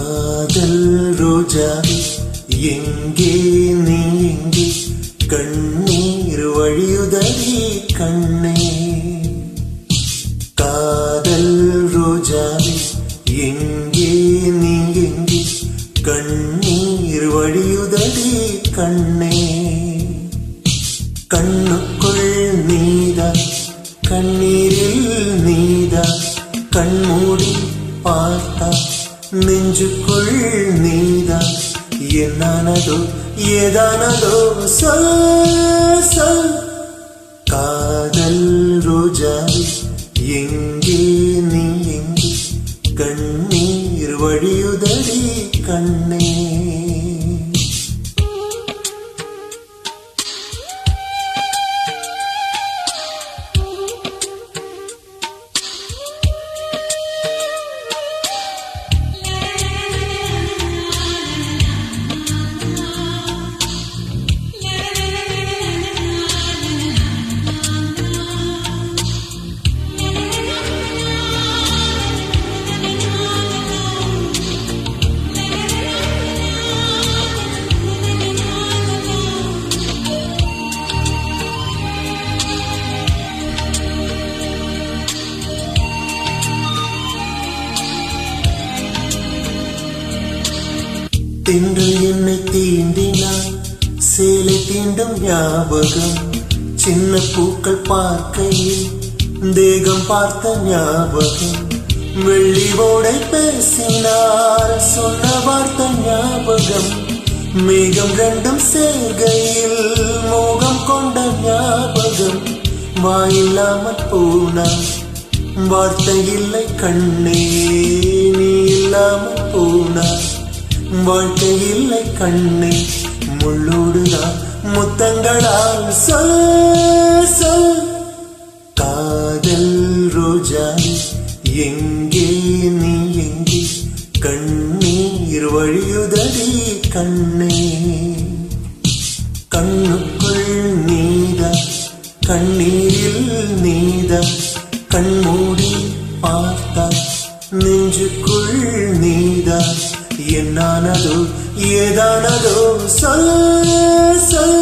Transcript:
காதல் ரோஜா எங்கே நீ எங்கே கண்ணீர் வழியுதடி கண்ணே. காதல் ரோஜா எங்கே நீ எங்கே கண்ணீர் வழியுதடி கண்ணே. கண்ணுக்குள் நீதா கண்ணீரில் நீதா கண்மூடி பார்த்தா நெஞ்சுக்குள் நீதா என்னானதோ ஏதானதோ சொல் சொல். காதல் ரோஜா எங்கே நீ எங்கே கண்ணீர் வழியுதடி கண்ணே. தென்றல் என்னை தீண்டினாய் சேலை தீண்டும் ஞாபகம். சின்ன பூக்கள் பார்க்கையில் தேகம் பார்த்த ஞாபகம். வெள்ளி ஓடை பேசினார் சொன்ன வார்த்தை ஞாபகம். மேகம் ரெண்டும் சேர்கையில் மோகம் கொண்ட ஞாபகம். வாயில்லாமல் போனார் வார்த்தை இல்லை கண்ணே. நீ இல்லாமல் போனார் வாழ்க்கை இல்லை கண்ணே. முள்ளோடுதான் முத்தங்களால் சொல் சொல். காதல் ரோஜா எங்கே நீ எங்கே கண்ணீர் வழியுதடி கண்ணே. கண்ணுக்குள் நீதா கண்ணீரில் நீதா கண்மூடி பார்த்தா நெஞ்சுக்குள் நீதா என்னானதோ ஏதானதோ சொல் சொல்.